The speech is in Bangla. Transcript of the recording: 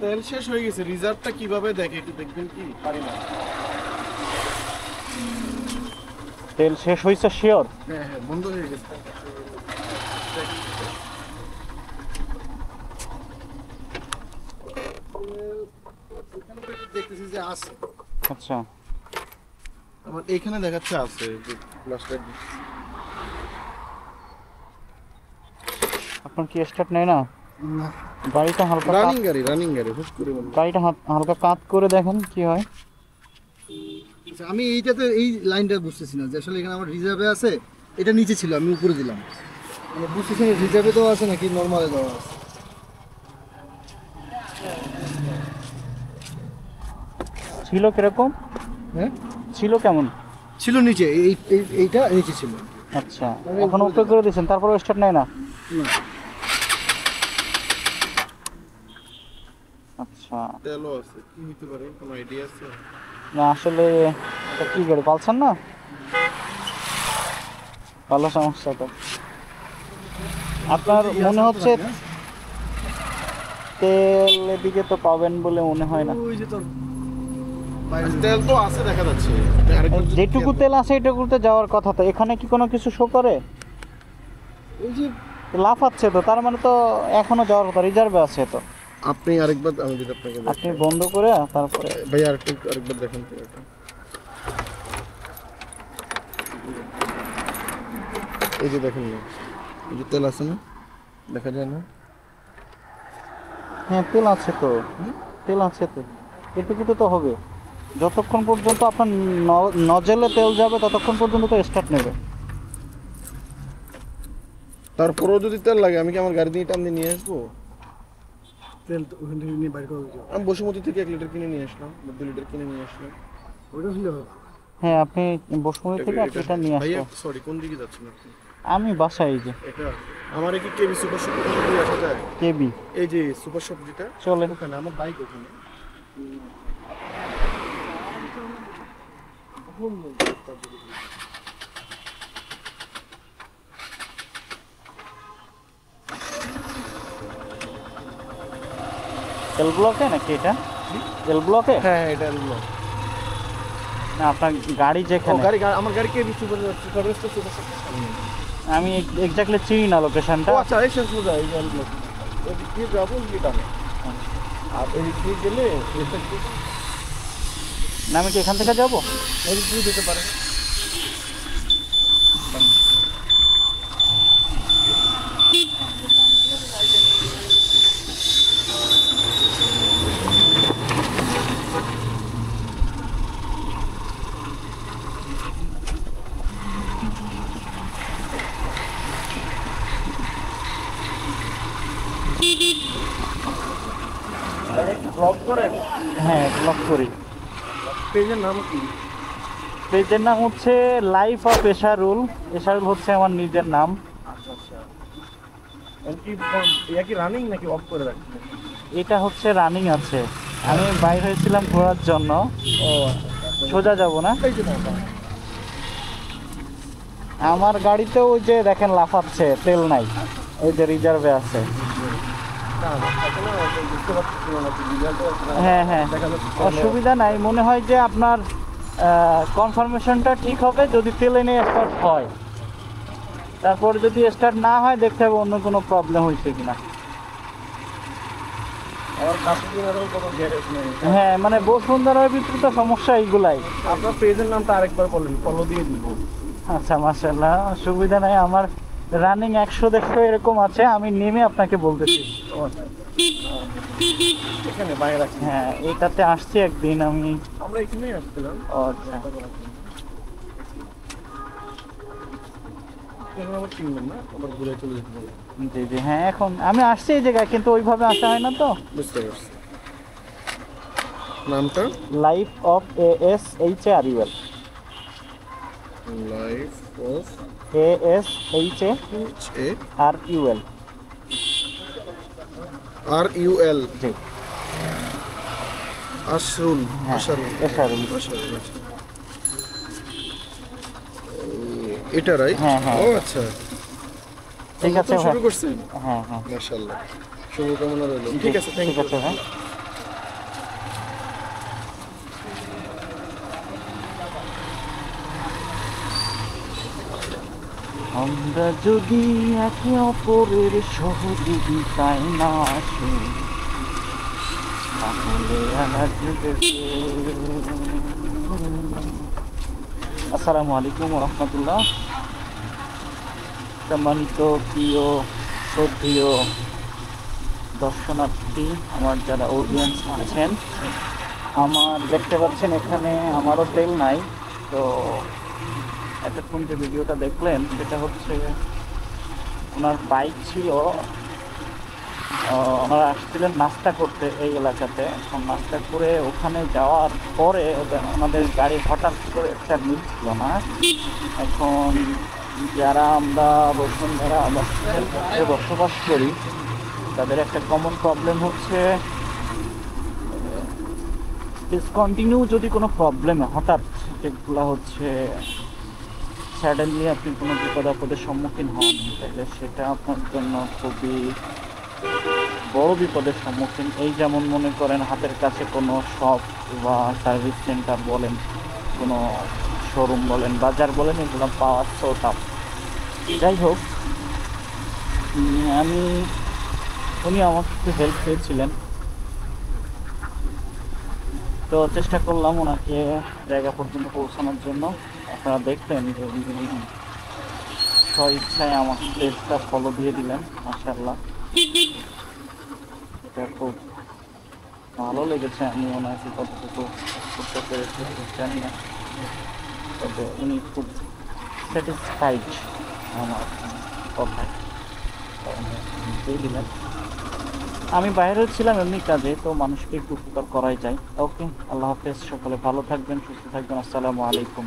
তেল শেষ হয়ে গেছে, রিজার্ভটা কিভাবে দেখে একটু দেখবেন কি? পারি না। তেল শেষ হয়েছে শিওর? হ্যাঁ হ্যাঁ, বন্ধ হয়ে গেছে। দেখতেছি যে আছে। আচ্ছা, আমার এইখানে দেখাচ্ছে আছে, যে ফ্ল্যাশলাইট। আপনার কি স্টার্ট নেয় না? না, গাড়িটা হালকা রানিং গাড়ি হুট করে বন্ধ। গাড়িটা হালকা কাত করে দেখেন কি হয়। আচ্ছা, আমি এইটাতে এই লাইনটা বুঝতেছি না যে আসলে এখানে আমার রিজার্ভে আছে, এটা নিচে ছিল আমি উপরে দিলাম, মানে বুঝতেছি না রিজার্ভে দেওয়া আছে নাকি নর্মালে দেওয়া আছে। ছিল কিরকম? হ্যাঁ, ছিল কেমন? ছিল নিচে, এইটা নিচে ছিল। আচ্ছা, এখন উপরে করে দিয়েছেন, তারপরে স্টার্ট নেয় না? আচ্ছা, তেলও আছে, কি হতে পারে কোনো আইডিয়া আছে? না আসলে এটা কি গাড়ি, পালসার না? ভালো সমস্যা তো। আপনার মনে হচ্ছে তেল এদিকে তো পাবেন বলে মনে হয় না। ওই যে তোর তেল তো আছে দেখা যাচ্ছে। যেটুকু তেল আছে এটুকুতে যাওয়ার কথা, তো এখানে কি কোনো কিছু শো করে? ওই যে লাফাচ্ছে তো, তার মানে তো এখনো যাওয়ার কথা, রিজার্ভে আছে তো। আপনি আরেকবার, আমি যদি আপনাকে আপনি বন্ধ করে তারপরে ভাই আরেকবার দেখেন তো এটা। এই যে দেখেন না, এই যে তেল আছে না, দেখা যায় না? হ্যাঁ তেল আছে তো, তেল আছে তো, এটুকুতে তো হবে। যতক্ষণ পর্যন্ত আপনার নজেলে তেল যাবে ততক্ষণ পর্যন্ত তো স্টার্ট নেবে। তারপরেও যদি তেল লাগে, আমি কি আমার গাড়ি দিয়ে টান নিয়ে আসবো? তেল তো ওখান থেকে নিয়ে বাইরে করে দিতে হবে। আমি বসুমতি থেকে 1 লিটার কিনে নিয়ে আসলাম, 2 লিটার কিনে নিয়ে আসলাম। ওইটা হলে হবে। হ্যাঁ আপনি বসুমতি থেকে এটা নিয়ে ভাইয়া আসবেন। সরি, কোন দিকে যাচ্ছেন আপনি? আমি বাসায়, এই যে এটা আমার কি কেবি সুপার শপ দিয়ে আসা যায়? কেবি এই যে সুপার শপ যেটা, চলেন। ওখানে আমার বাইক ওখানে। এল ব্লকে নাকি এটা? এল ব্লকে? হ্যাঁ হ্যাঁ, এটা এলো। না আপনার গাড়ি যেখানে, আমার গাড়ি কেবি সুপার সুপার শপ। আমি এক্স্যাক্টলি চিনি না লোকেশনটা। ও আচ্ছা, এই শেষ বোঝা, এই এলো। এদিক দিয়ে যাবো, এটা না। আর এদিক দিয়ে গেলে এটা কি না আমি কি এখান থেকে যাবো? এদিক দিয়ে যেতে পারে। ব্লক করেন? হ্যাঁ ব্লক করি। পেজের নাম কি? পেজের নাম হচ্ছে লাইফ অফ এশারুল। এশারুল হচ্ছে আমার নিজের নাম। আচ্ছা আচ্ছা। কি ইয়া কি রানিং নাকি অফ করে রাখছেন? এটা হচ্ছে রানিং আছে। আমি বাইরে হয়েছিলাম ঘোরার জন্য। ও সোজা যাব না, এই যে না, আমার গাড়িতে ওই যে দেখেন লাফাচ্ছে, তেল নাই, ওই যে রিজার্ভে আছে। বুঝতে পারছি না কি রিজাল্ট। হ্যাঁ হ্যাঁ, দেখা যাচ্ছে অসুবিধা নাই। মনে হয় যে আপনার কনফার্মেশনটা ঠিক হবে যদি তেল এনে স্টার্ট হয়। তারপরে যদি স্টার্ট না হয় দেখতে হবে অন্য কোনো প্রবলেম হয়েছে কিনা। আমার কাছে কোনো গ্যারেজ নেই। হ্যাঁ মানে বসুন্ধরার ভিতরে তো সমস্যা এইগুলাই। আপনার পেজের নামটা আরেকবার বলেন, ফলো দিয়ে দিব। আচ্ছা মাশাআল্লাহ, অসুবিধা নাই। আমার রানিং 100-150 এরকম আছে, আমি নেমে আপনাকে বলতেছি। এখানে বাইরে রাখছি। হ্যাঁ এটাতে আসছি একদিন আমি। আমরা এখানেই আসছিলাম। ও আচ্ছা, এখানে আবার চিনবেন না, আবার ঘুরে চলে যেতে পারবো। জি জি হ্যাঁ, এখন আমি আসছি এই জায়গায়, কিন্তু ওইভাবে আসা হয় না তো। বুঝতে পারছি। নামটা life of ASHARUL। Life of ASHARUL। RUL। জি আশরুল। হ্যাঁ, আশারুল। এশারুল। আশারুল, আচ্ছা। এটা রাইট? হ্যাঁ, হ্যাঁ। ও আচ্ছা, ঠিক আছে নতুন ভাই। শুরু করছেন? হ্যাঁ হ্যাঁ, মাশাআল্লাহ, শুভকামনা রইল। ঠিক আছে, thank ঠিক you. আছে ভাই। আমরা যদি একে অপরের সহযোগিতায় না আসি তাহলে আসসালামু আলাইকুম রহমতুল্লাহ। সম্মানিত প্রিয় শ্রদ্ধেয় দর্শনার্থী, আমার যারা অডিয়েন্স আছেন, আমার দেখতে পাচ্ছেন এখানে আমারও তেল নাই। তো এতক্ষণ যে ভিডিওটা দেখলেন সেটা হচ্ছে ওনার বাইক ছিল, ওনারা আসছিলেন নাস্তা করতে এই এলাকাতে। এখন নাস্তা করে ওখানে যাওয়ার পরে ওনাদের গাড়ি হঠাৎ করে একটা ছিল না। এখন যারা আমরা বসুন্ধরা আবাসে বসবাস করি তাদের একটা কমন প্রবলেম হচ্ছে ডিসকন্টিনিউ যদি কোনো প্রবলেমে হঠাৎ যেগুলো হচ্ছে সাডেনলি আপনি কোনো বিপদ আপদের সম্মুখীন হন, তাহলে সেটা আপনার জন্য খুবই বড় বিপদের সম্মুখীন। এই যেমন মনে করেন হাতের কাছে কোনো শপ বা সার্ভিস সেন্টার বলেন, কোনো শোরুম বলেন, বাজার বলেন, এগুলো পাওয়া সো টাফ। যাই হোক, উনি আমাকে একটু হেল্প পেয়েছিলেন, তো চেষ্টা করলাম ওনাকে জায়গা পর্যন্ত পৌঁছানোর জন্য। আপনারা দেখলেন যে উনি স্ব ইচ্ছায় আমার পেজটা ফলো দিয়ে দিলেন, মাশাআল্লাহ। এটা খুব ভালো লেগেছে। আমি ওনাকে কতটুকু করতে পেরেছি জানি না, তবে উনি খুব স্যাটিসফাইড আমার কথায়, দিয়ে দিলেন। আমি বাইরে ছিলাম এমনি কাজে, তো মানুষকে একটু উপকার করাই যায়। ওকে, আল্লাহ হাফেজ, সকলে ভালো থাকবেন, সুস্থ থাকবেন, আসসালামু আলাইকুম।